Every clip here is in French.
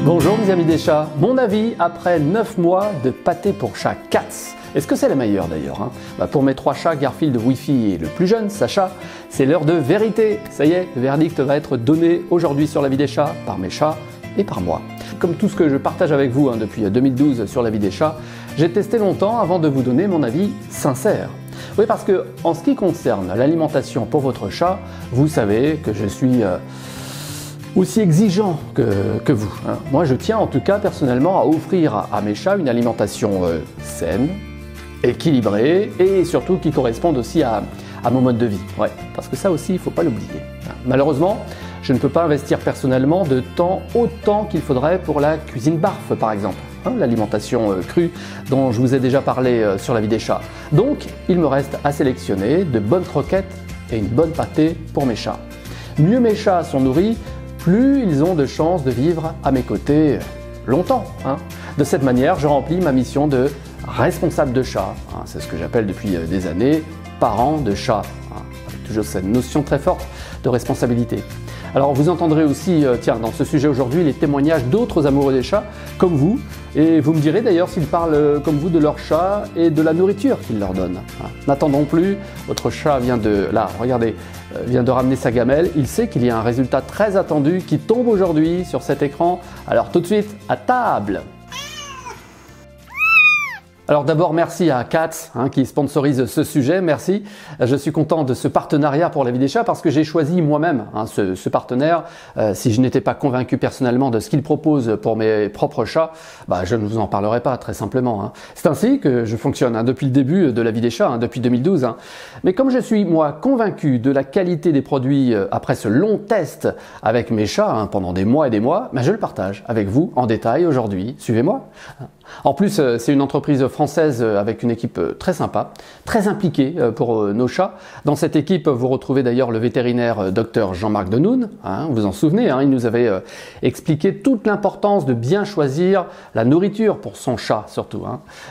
Bonjour mes amis des chats, mon avis après 9 mois de pâté pour chat Katz. Est-ce que c'est la meilleure d'ailleurs Pour mes 3 chats, Garfield, Wi-Fi et le plus jeune, Sacha, c'est l'heure de vérité. Ça y est, le verdict va être donné aujourd'hui sur la vie des chats, par mes chats et par moi. Comme tout ce que je partage avec vous depuis 2012 sur la vie des chats, j'ai testé longtemps avant de vous donner mon avis sincère. Oui, parce que en ce qui concerne l'alimentation pour votre chat, vous savez que je suis aussi exigeant que vous. Moi, je tiens en tout cas personnellement à offrir à mes chats une alimentation saine, équilibrée et surtout qui corresponde aussi à mon mode de vie. Ouais, parce que ça aussi, il ne faut pas l'oublier. Malheureusement, je ne peux pas investir personnellement de temps autant qu'il faudrait pour la cuisine barf, par exemple, l'alimentation crue dont je vous ai déjà parlé sur la vie des chats. Donc, il me reste à sélectionner de bonnes croquettes et une bonne pâtée pour mes chats. Mieux mes chats sont nourris, plus ils ont de chances de vivre à mes côtés longtemps. De cette manière, je remplis ma mission de responsable de chat. C'est ce que j'appelle depuis des années parent de chat. Avec toujours cette notion très forte de responsabilité. Alors vous entendrez aussi, dans ce sujet aujourd'hui, les témoignages d'autres amoureux des chats, comme vous, et vous me direz d'ailleurs s'ils parlent comme vous de leur chat et de la nourriture qu'ils leur donnent. N'attendons plus, votre chat vient de ramener sa gamelle, il sait qu'il y a un résultat très attendu qui tombe aujourd'hui sur cet écran, alors tout de suite, à table! Alors d'abord merci à Katz qui sponsorise ce sujet, merci. Je suis content de ce partenariat pour la vie des chats parce que j'ai choisi moi-même ce partenaire. Si je n'étais pas convaincu personnellement de ce qu'il propose pour mes propres chats, je ne vous en parlerai pas très simplement. C'est ainsi que je fonctionne depuis le début de la vie des chats, depuis 2012. Mais comme je suis moi convaincu de la qualité des produits après ce long test avec mes chats pendant des mois et des mois, je le partage avec vous en détail aujourd'hui. Suivez-moi. En plus, c'est une entreprise française avec une équipe très sympa, très impliquée pour nos chats. Dans cette équipe, vous retrouvez d'ailleurs le vétérinaire Dr Jean-Marc Denoun. Vous vous en souvenez, il nous avait expliqué toute l'importance de bien choisir la nourriture pour son chat surtout.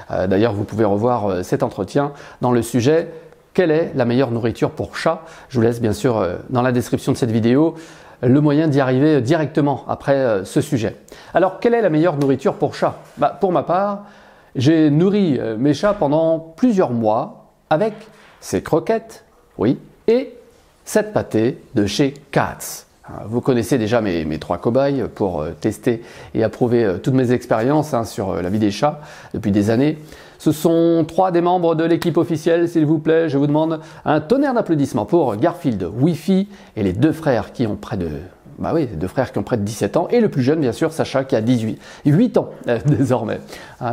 D'ailleurs, vous pouvez revoir cet entretien dans le sujet « Quelle est la meilleure nourriture pour chat ?» Je vous laisse bien sûr dans la description de cette vidéo le moyen d'y arriver directement après ce sujet. Alors, quelle est la meilleure nourriture pour chat? Pour ma part, j'ai nourri mes chats pendant plusieurs mois avec ces croquettes, oui, et cette pâtée de chez Katz. Vous connaissez déjà mes 3 cobayes pour tester et approuver toutes mes expériences sur la vie des chats depuis des années. Ce sont 3 des membres de l'équipe officielle, s'il vous plaît. Je vous demande un tonnerre d'applaudissements pour Garfield, Wi-Fi et les 2 frères qui ont près de... les 2 frères qui ont près de 17 ans et le plus jeune, bien sûr, Sacha, qui a 8 ans désormais.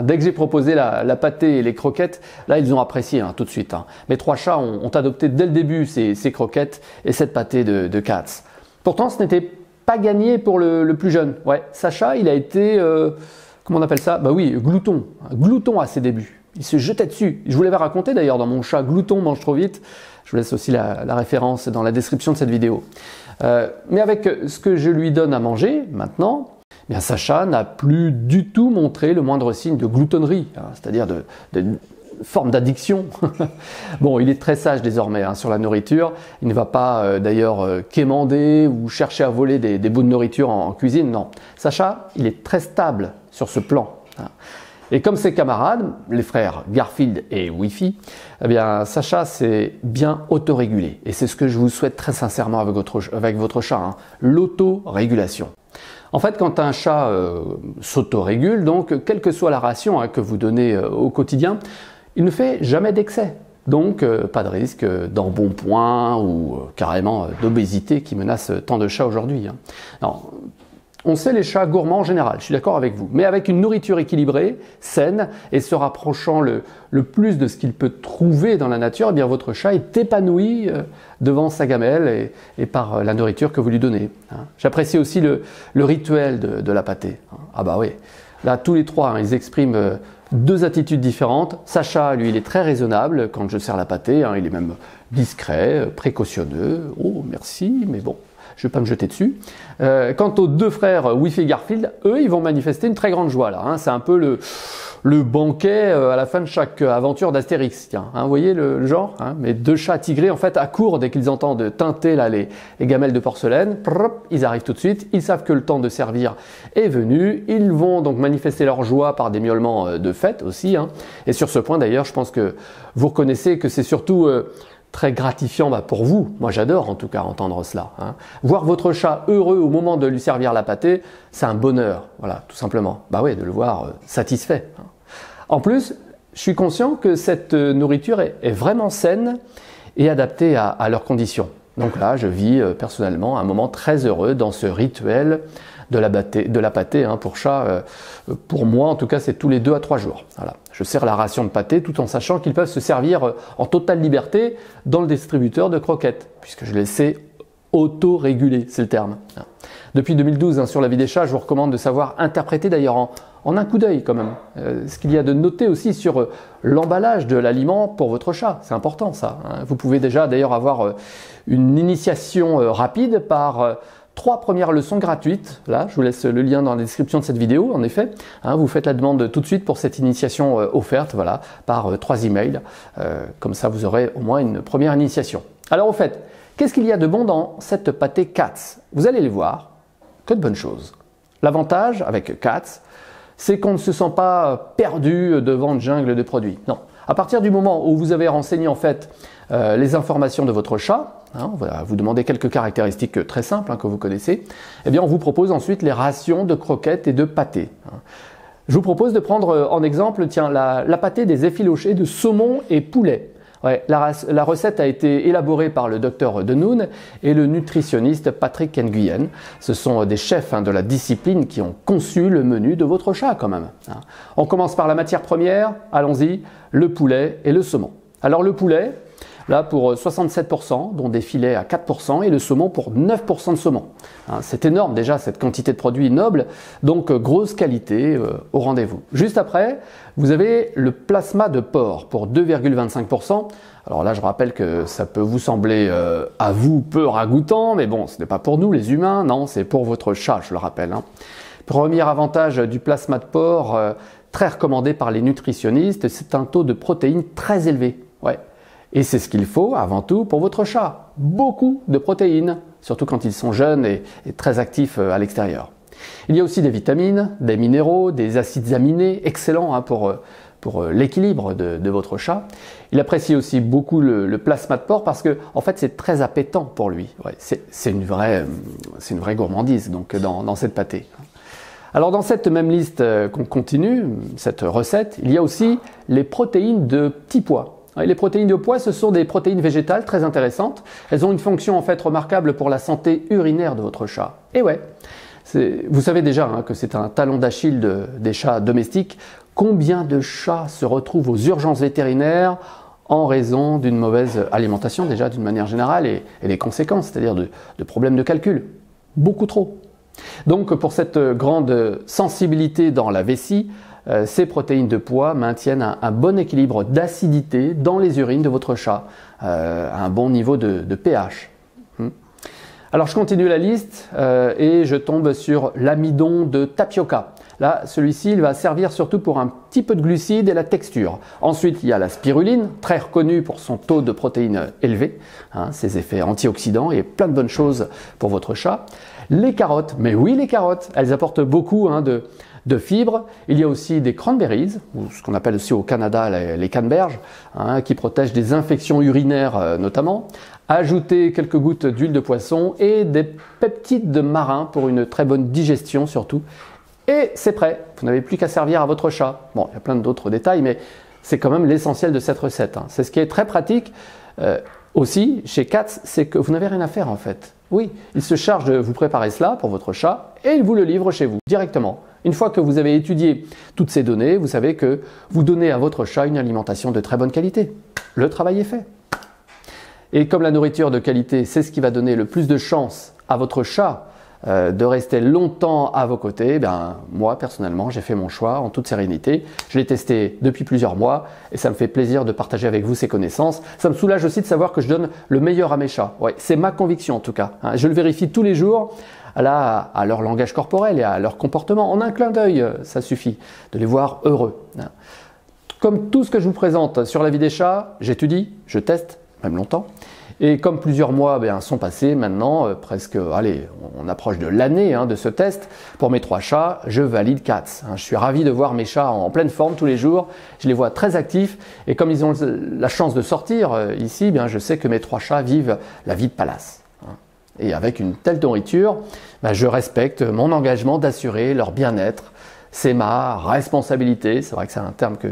Dès que j'ai proposé la pâtée et les croquettes, là, ils ont apprécié tout de suite. Mes 3 chats ont adopté dès le début ces croquettes et cette pâtée de Katz. Pourtant, ce n'était pas gagné pour le plus jeune. Ouais, Sacha, il a été... comment on appelle ça? Glouton. Glouton à ses débuts. Il se jetait dessus. Je vous l'avais raconté d'ailleurs dans mon chat Glouton mange trop vite. Je vous laisse aussi la référence dans la description de cette vidéo. Mais avec ce que je lui donne à manger maintenant, Sacha n'a plus du tout montré le moindre signe de gloutonnerie, c'est-à-dire de forme d'addiction. Bon, il est très sage désormais sur la nourriture. Il ne va pas d'ailleurs quémander ou chercher à voler des bouts de nourriture en cuisine, non. Sacha, il est très stable sur ce plan. Et comme ses camarades, les frères Garfield et Wi-Fi, Sacha s'est bien autorégulé. Et c'est ce que je vous souhaite très sincèrement avec votre chat, l'autorégulation. En fait, quand un chat s'autorégule, donc quelle que soit la ration que vous donnez au quotidien, il ne fait jamais d'excès. Donc, pas de risque d'embonpoint ou carrément d'obésité qui menace tant de chats aujourd'hui. On sait les chats gourmands en général, je suis d'accord avec vous, mais avec une nourriture équilibrée, saine et se rapprochant le plus de ce qu'il peut trouver dans la nature, votre chat est épanoui devant sa gamelle et par la nourriture que vous lui donnez. J'apprécie aussi le rituel de la pâtée. Oui, là tous les 3, ils expriment 2 attitudes différentes. Sacha, lui, il est très raisonnable quand je sers la pâtée, il est même discret, précautionneux. Oh, merci, mais bon. Je ne vais pas me jeter dessus. Quant aux 2 frères Wi-Fi et Garfield, eux, ils vont manifester une très grande joie là. C'est un peu le banquet à la fin de chaque aventure d'Astérix. Tiens, hein, vous voyez le genre, hein, mais deux chats tigrés en fait accourent dès qu'ils entendent teinter là, les gamelles de porcelaine. Prrr, ils arrivent tout de suite, ils savent que le temps de servir est venu. Ils vont donc manifester leur joie par des miaulements de fête aussi. Hein. Et sur ce point d'ailleurs, je pense que vous reconnaissez que c'est surtout très gratifiant pour vous. Moi j'adore en tout cas entendre cela. Hein. Voir votre chat heureux au moment de lui servir la pâtée, c'est un bonheur, voilà, tout simplement. Bah oui, de le voir satisfait. Hein. En plus, je suis conscient que cette nourriture est vraiment saine et adaptée à leurs conditions. Donc là, je vis personnellement un moment très heureux dans ce rituel de la pâtée hein, pour chat. Pour moi, en tout cas, c'est tous les 2 à 3 jours. Voilà. Je sers la ration de pâté tout en sachant qu'ils peuvent se servir en totale liberté dans le distributeur de croquettes, puisque je les sais auto-réguler, c'est le terme. Depuis 2012, hein, sur la vie des chats, je vous recommande de savoir interpréter d'ailleurs en un coup d'œil quand même. Ce qu'il y a de noté aussi sur l'emballage de l'aliment pour votre chat, c'est important ça. Hein. Vous pouvez déjà d'ailleurs avoir une initiation rapide par 3 premières leçons gratuites. Là, je vous laisse le lien dans la description de cette vidéo, en effet. Hein, vous faites la demande tout de suite pour cette initiation offerte, voilà, par 3 emails. Comme ça, vous aurez au moins une première initiation. Alors, au fait, qu'est-ce qu'il y a de bon dans cette pâtée Katz? Vous allez le voir, que de bonnes choses. L'avantage avec Katz, c'est qu'on ne se sent pas perdu devant une jungle de produits. Non. À partir du moment où vous avez renseigné en fait les informations de votre chat, hein, on va vous demander quelques caractéristiques très simples hein, que vous connaissez, eh bien on vous propose ensuite les rations de croquettes et de pâté. Hein. Je vous propose de prendre en exemple tiens, la pâtée des effilochés de saumon et poulet. Ouais, la recette a été élaborée par le docteur Denoun et le nutritionniste Patrick Nguyen. Ce sont des chefs hein, de la discipline qui ont conçu le menu de votre chat quand même. Hein. On commence par la matière première, allons-y, le poulet et le saumon. Alors le poulet, là pour 67%, dont des filets à 4%, et le saumon pour 9% de saumon. Hein, c'est énorme déjà cette quantité de produits nobles, donc grosse qualité au rendez-vous. Juste après, vous avez le plasma de porc pour 2,25%. Alors là, je rappelle que ça peut vous sembler à vous peu ragoûtant, mais bon, ce n'est pas pour nous les humains, non, c'est pour votre chat, je le rappelle. Hein. Premier avantage du plasma de porc, très recommandé par les nutritionnistes, c'est un taux de protéines très élevé. Ouais. Et c'est ce qu'il faut avant tout pour votre chat. Beaucoup de protéines, surtout quand ils sont jeunes et très actifs à l'extérieur. Il y a aussi des vitamines, des minéraux, des acides aminés, excellents hein, pour l'équilibre de votre chat. Il apprécie aussi beaucoup le plasma de porc parce que en fait c'est très appétant pour lui. Ouais, c'est une vraie gourmandise donc dans cette pâtée. Alors dans cette même liste qu'on continue, cette recette, il y a aussi les protéines de petits pois. Les protéines de pois, ce sont des protéines végétales très intéressantes. Elles ont une fonction en fait remarquable pour la santé urinaire de votre chat. Et ouais, vous savez déjà hein, que c'est un talon d'Achille des chats domestiques. Combien de chats se retrouvent aux urgences vétérinaires en raison d'une mauvaise alimentation déjà d'une manière générale et les conséquences, c'est-à-dire de problèmes de calcul? Beaucoup trop. Donc pour cette grande sensibilité dans la vessie, ces protéines de pois maintiennent un bon équilibre d'acidité dans les urines de votre chat, un bon niveau de pH. Alors je continue la liste et je tombe sur l'amidon de tapioca. Là, celui-ci, il va servir surtout pour un petit peu de glucides et la texture. Ensuite, il y a la spiruline, très reconnue pour son taux de protéines élevé, hein, ses effets antioxydants et plein de bonnes choses pour votre chat. Les carottes, mais oui les carottes, elles apportent beaucoup hein, de fibres. Il y a aussi des cranberries, ou ce qu'on appelle aussi au Canada les canneberges, hein, qui protègent des infections urinaires notamment. Ajoutez quelques gouttes d'huile de poisson et des peptides de marin pour une très bonne digestion surtout. Et c'est prêt, vous n'avez plus qu'à servir à votre chat. Bon, il y a plein d'autres détails, mais c'est quand même l'essentiel de cette recette. Hein. C'est ce qui est très pratique. Aussi, chez Katz, c'est que vous n'avez rien à faire en fait. Oui, il se charge de vous préparer cela pour votre chat et il vous le livre chez vous directement. Une fois que vous avez étudié toutes ces données, vous savez que vous donnez à votre chat une alimentation de très bonne qualité. Le travail est fait. Et comme la nourriture de qualité, c'est ce qui va donner le plus de chance à votre chat de rester longtemps à vos côtés, ben, moi personnellement j'ai fait mon choix en toute sérénité. Je l'ai testé depuis plusieurs mois et ça me fait plaisir de partager avec vous ces connaissances. Ça me soulage aussi de savoir que je donne le meilleur à mes chats. Ouais, c'est ma conviction en tout cas. Hein. Je le vérifie tous les jours à leur langage corporel et à leur comportement. En un clin d'œil, ça suffit de les voir heureux. Comme tout ce que je vous présente sur la vie des chats, j'étudie, je teste, même longtemps. Et comme plusieurs mois sont passés maintenant, presque, allez, on approche de l'année de ce test, pour mes 3 chats, je valide Cats. Je suis ravi de voir mes chats en pleine forme tous les jours, je les vois très actifs, et comme ils ont la chance de sortir ici, je sais que mes 3 chats vivent la vie de palace. Et avec une telle nourriture, je respecte mon engagement d'assurer leur bien-être. C'est ma responsabilité, c'est vrai que c'est un terme que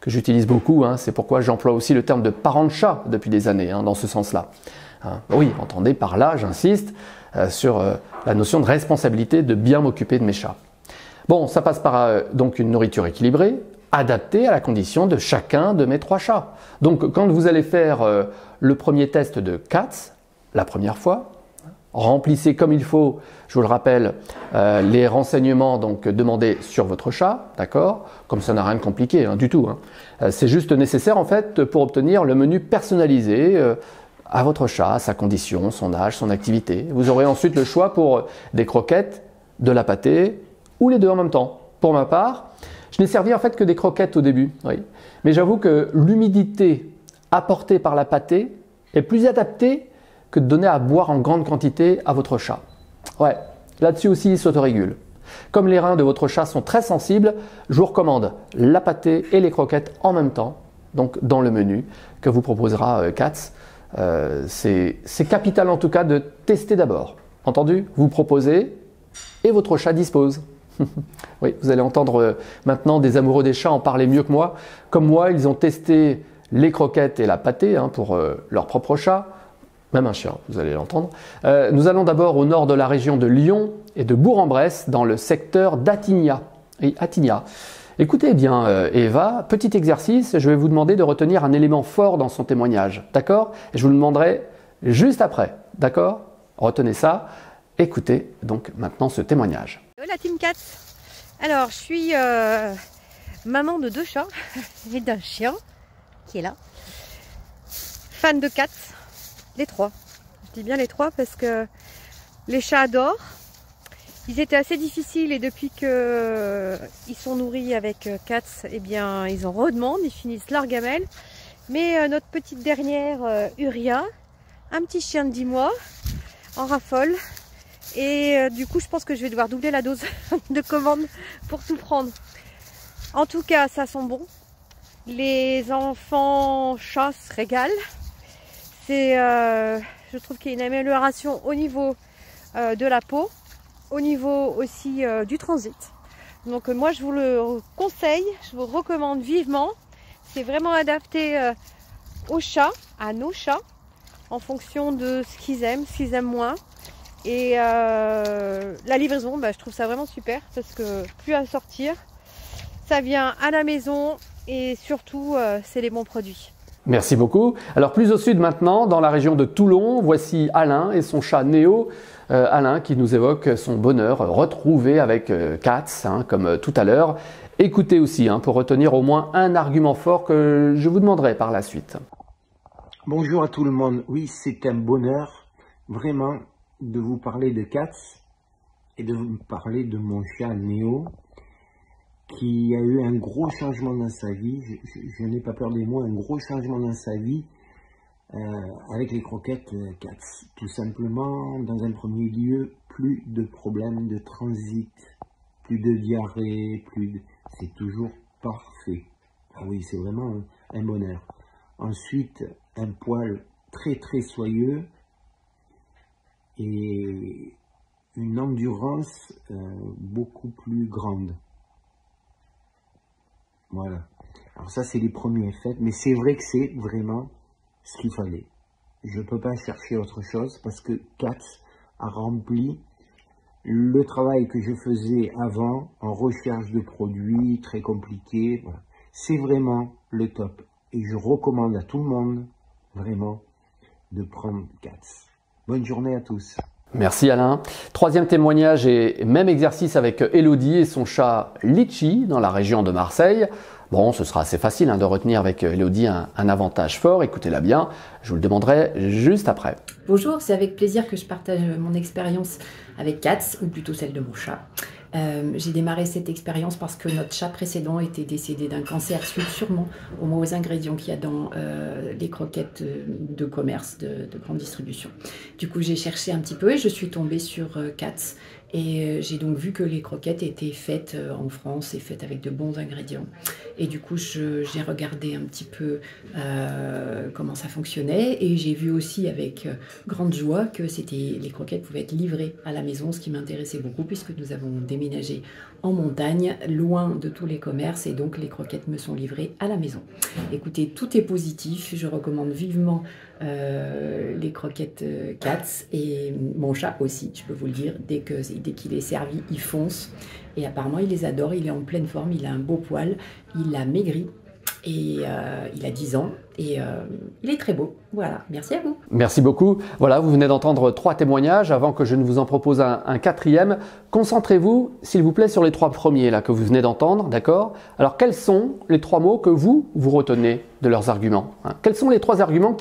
j'utilise beaucoup, c'est pourquoi j'emploie aussi le terme de parent de chat depuis des années, dans ce sens-là. Oui, entendez par là, j'insiste sur la notion de responsabilité de bien m'occuper de mes chats. Bon, ça passe par donc une nourriture équilibrée, adaptée à la condition de chacun de mes 3 chats. Donc quand vous allez faire le premier test de Cats, la première fois, remplissez comme il faut, je vous le rappelle, les renseignements demandés sur votre chat, d'accord? Comme ça n'a rien de compliqué du tout. C'est juste nécessaire en fait pour obtenir le menu personnalisé à votre chat, à sa condition, son âge, son activité. Vous aurez ensuite le choix pour des croquettes, de la pâtée ou les deux en même temps. Pour ma part, je n'ai servi en fait que des croquettes au début, oui. Mais j'avoue que l'humidité apportée par la pâtée est plus adaptée que de donner à boire en grande quantité à votre chat. Ouais, là-dessus aussi il s'autorégule. Comme les reins de votre chat sont très sensibles, je vous recommande la pâtée et les croquettes en même temps, donc dans le menu que vous proposera Cats. C'est capital en tout cas de tester d'abord. Entendu? Vous proposez et votre chat dispose. Oui, vous allez entendre maintenant des amoureux des chats en parler mieux que moi. Comme moi, ils ont testé les croquettes et la pâtée pour leur propre chat. Même un chien, vous allez l'entendre. Nous allons d'abord au nord de la région de Lyon et de Bourg-en-Bresse, dans le secteur d'Attigna. Oui, Attigna. Écoutez bien, Eva, petit exercice, je vais vous demander de retenir un élément fort dans son témoignage, d'accord? Et je vous le demanderai juste après, d'accord? Retenez ça. Écoutez donc maintenant ce témoignage. Hola Team Cats. Alors, je suis maman de 2 chats et d'un chien qui est là. Fan de Cats. Les 3. Je dis bien les 3 parce que les chats adorent. Ils étaient assez difficiles et depuis qu'ils sont nourris avec Cats, eh bien ils en redemandent, ils finissent leur gamelle. Mais notre petite dernière, Uria, un petit chien de 10 mois, en raffole. Et du coup je pense que je vais devoir doubler la dose de commandes pour tout prendre. En tout cas ça sent bon. Les enfants chats se régalent. Je trouve qu'il y a une amélioration au niveau de la peau, au niveau aussi du transit. Donc moi je vous le conseille, je vous recommande vivement. C'est vraiment adapté aux chats, à nos chats, en fonction de ce qu'ils aiment moins. Et la livraison, je trouve ça vraiment super parce que plus à sortir, ça vient à la maison et surtout c'est les bons produits. Merci beaucoup. Alors plus au sud maintenant, dans la région de Toulon, voici Alain et son chat Néo. Alain qui nous évoque son bonheur retrouvé avec Cats, comme tout à l'heure. Écoutez aussi pour retenir au moins un argument fort que je vous demanderai par la suite. Bonjour à tout le monde. Oui, c'est un bonheur vraiment de vous parler de Cats et de vous parler de mon chat Néo, qui a eu un gros changement dans sa vie, je n'ai pas peur des mots, un gros changement dans sa vie avec les croquettes Cats. Tout simplement, dans un premier lieu, plus de problèmes de transit, plus de diarrhée, c'est toujours parfait. Ah oui, c'est vraiment un bonheur. Ensuite, un poil très très soyeux et une endurance beaucoup plus grande. Voilà. Alors ça, c'est les premiers effets, mais c'est vrai que c'est vraiment ce qu'il fallait. Je ne peux pas chercher autre chose parce que Cats a rempli le travail que je faisais avant en recherche de produits très compliqués. Voilà. C'est vraiment le top. Et je recommande à tout le monde, vraiment, de prendre Cats. Bonne journée à tous. Merci Alain. Troisième témoignage et même exercice avec Elodie et son chat Litchi dans la région de Marseille. Bon, ce sera assez facile de retenir avec Elodie un avantage fort. Écoutez-la bien, je vous le demanderai juste après. Bonjour, c'est avec plaisir que je partage mon expérience avec Katz, ou plutôt celle de mon chat. J'ai démarré cette expérience parce que notre chat précédent était décédé d'un cancer suite sûrement aux mauvais ingrédients qu'il y a dans les croquettes de commerce, de grande distribution. Du coup, j'ai cherché un petit peu et je suis tombée sur Katz. Et j'ai donc vu que les croquettes étaient faites en France et faites avec de bons ingrédients. Et du coup, j'ai regardé un petit peu comment ça fonctionnait. Et j'ai vu aussi avec grande joie que les croquettes pouvaient être livrées à la maison, ce qui m'intéressait beaucoup puisque nous avons déménagé en montagne, loin de tous les commerces. Et donc, les croquettes me sont livrées à la maison. Écoutez, tout est positif. Je recommande vivement les croquettes Katz et mon chat aussi, je peux vous le dire, dès qu'il est servi, il fonce et apparemment il les adore, il est en pleine forme, il a un beau poil, il a maigri et il a 10 ans et il est très beau. Voilà, merci à vous. Merci beaucoup. Voilà, vous venez d'entendre 3 témoignages. Avant que je ne vous en propose un 4e, concentrez-vous s'il vous plaît sur les 3 premiers là que vous venez d'entendre, d'accord? Alors quels sont les 3 mots que vous retenez de leurs arguments, Quels sont les 3 arguments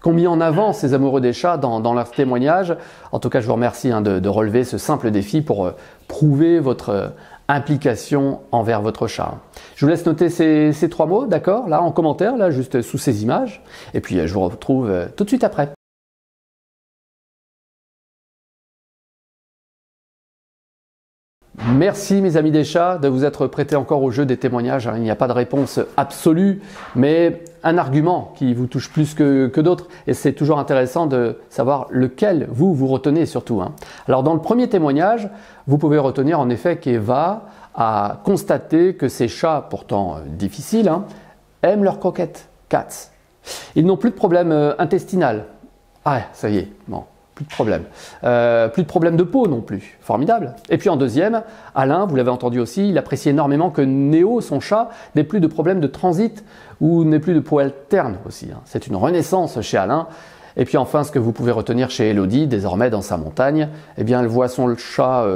qu'ont mis en avant ces amoureux des chats dans leurs témoignages? En tout cas, je vous remercie de relever ce simple défi pour prouver votre implication envers votre chat. Je vous laisse noter ces 3 mots, d'accord? Là, en commentaire, là, juste sous ces images. Et puis, je vous retrouve tout de suite après. Merci mes amis des chats de vous être prêtés encore au jeu des témoignages. Il n'y a pas de réponse absolue, mais un argument qui vous touche plus que d'autres. Et c'est toujours intéressant de savoir lequel vous retenez surtout. Alors dans le premier témoignage, vous pouvez retenir en effet qu'Eva a constaté que ses chats, pourtant difficiles, aiment leurs croquettes, Katz. Ils n'ont plus de problème intestinal. Ah, ça y est, bon. Plus de problème. Plus de problème de peau non plus. Formidable. Et puis en deuxième, Alain, vous l'avez entendu aussi, il apprécie énormément que Néo, son chat, n'ait plus de problème de transit ou n'ait plus de peau alterne aussi. C'est une renaissance chez Alain. Et puis enfin, ce que vous pouvez retenir chez Elodie, désormais dans sa montagne, eh bien elle voit son chat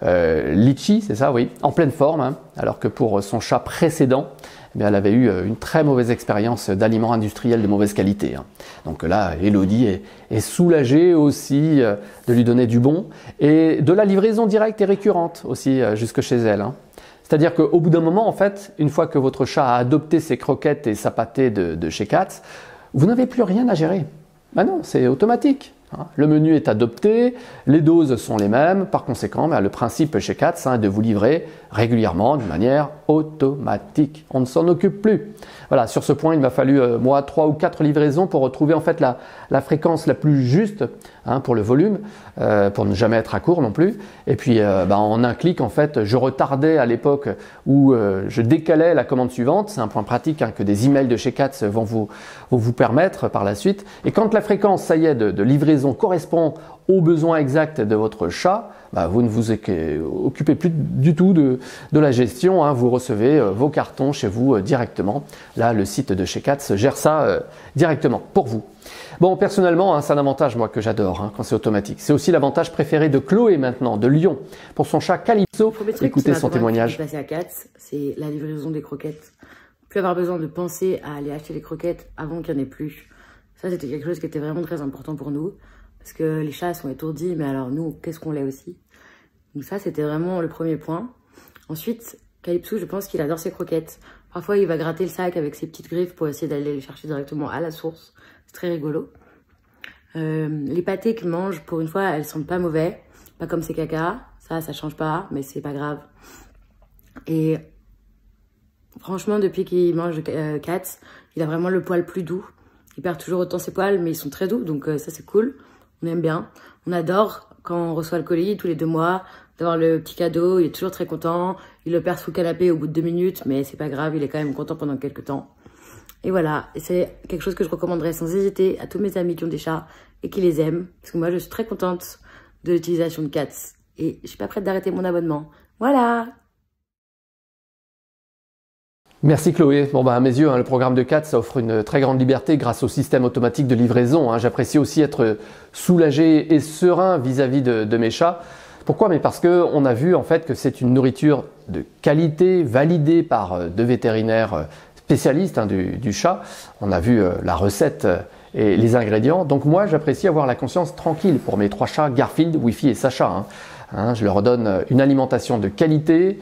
Litchi, c'est ça, oui, en pleine forme, alors que pour son chat précédent, eh bien, elle avait eu une très mauvaise expérience d'aliments industriels de mauvaise qualité. Donc là, Elodie est soulagée aussi de lui donner du bon et de la livraison directe et récurrente aussi jusque chez elle. C'est-à-dire qu'au bout d'un moment, en fait, une fois que votre chat a adopté ses croquettes et sa pâtée de chez Katz, vous n'avez plus rien à gérer. Ben non, c'est automatique. Le menu est adopté, les doses sont les mêmes, par conséquent, le principe chez Katz est de vous livrer régulièrement de manière automatique. On ne s'en occupe plus. Voilà, sur ce point, il m'a fallu moi 3 ou 4 livraisons pour retrouver en fait la fréquence la plus juste pour le volume, pour ne jamais être à court non plus. Et puis en un clic, en fait, je retardais à l'époque où je décalais la commande suivante. C'est un point pratique que des emails de chez Katz vont vous permettre par la suite. Et quand la fréquence, ça y est, de livraison correspond aux besoins exacts de votre chat, vous ne vous occupez plus du tout de la gestion. Vous recevez vos cartons chez vous directement. Là, le site de chez Katz gère ça directement pour vous. Bon, personnellement, c'est un avantage moi que j'adore quand c'est automatique. C'est aussi l'avantage préféré de Chloé maintenant, de Lyon, pour son chat Calypso. Écoutez son témoignage. Passer à Katz, c'est la livraison des croquettes. Plus avoir besoin de penser à aller acheter les croquettes avant qu'il n'y en ait plus. Ça, c'était quelque chose qui était vraiment très important pour nous. Parce que les chats sont étourdis, mais alors nous, qu'est-ce qu'on l'est aussi? Donc ça, c'était vraiment le premier point. Ensuite, Calypso, je pense qu'il adore ses croquettes. Parfois, il va gratter le sac avec ses petites griffes pour essayer d'aller les chercher directement à la source. C'est très rigolo. Les pâtés qu'il mange, pour une fois, elles sentent pas mauvais. Pas comme ses caca. Ça change pas, mais c'est pas grave. Et franchement, depuis qu'il mange Katz, il a vraiment le poil plus doux. Il perd toujours autant ses poils, mais ils sont très doux, donc ça c'est cool. On aime bien. On adore quand on reçoit le colis tous les 2 mois, d'avoir le petit cadeau. Il est toujours très content. Il le perd sous le canapé au bout de 2 minutes, mais c'est pas grave, il est quand même content pendant quelques temps. Et voilà, et c'est quelque chose que je recommanderais sans hésiter à tous mes amis qui ont des chats et qui les aiment. Parce que moi, je suis très contente de l'utilisation de Katz. Et je suis pas prête d'arrêter mon abonnement. Voilà! Merci Chloé. Bon à mes yeux, le programme de Katz offre une très grande liberté grâce au système automatique de livraison. J'apprécie aussi être soulagé et serein vis-à-vis de mes chats. Pourquoi? Mais parce qu'on a vu en fait que c'est une nourriture de qualité, validée par deux vétérinaires spécialistes du chat. On a vu la recette et les ingrédients. Donc moi, j'apprécie avoir la conscience tranquille pour mes 3 chats, Garfield, Wifi et Sacha. Je leur donne une alimentation de qualité.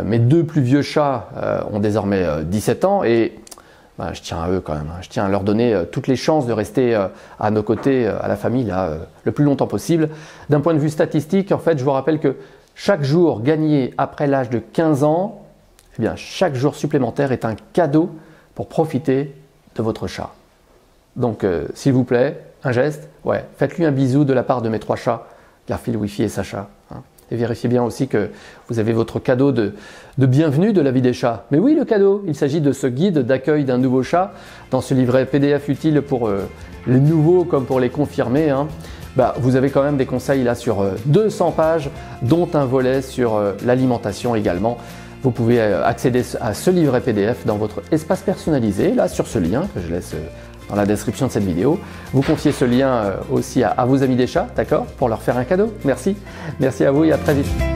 Mes 2 plus vieux chats ont désormais 17 ans et je tiens à eux quand même. Je tiens à leur donner toutes les chances de rester à nos côtés, à la famille, là, le plus longtemps possible. D'un point de vue statistique, en fait, je vous rappelle que chaque jour gagné après l'âge de 15 ans, eh bien, chaque jour supplémentaire est un cadeau pour profiter de votre chat. Donc, s'il vous plaît, un geste, ouais, faites-lui un bisou de la part de mes 3 chats, Garfield, Wifi et Sacha. Et vérifiez bien aussi que vous avez votre cadeau de bienvenue de la vie des chats. Mais oui, le cadeau, il s'agit de ce guide d'accueil d'un nouveau chat dans ce livret PDF utile pour les nouveaux comme pour les confirmés. Vous avez quand même des conseils là sur 200 pages, dont un volet sur l'alimentation également. Vous pouvez accéder à ce livret PDF dans votre espace personnalisé, là sur ce lien que je laisse dans la description de cette vidéo. Vous confiez ce lien aussi à vos amis des chats, d'accord, pour leur faire un cadeau. Merci. Merci à vous et à très vite.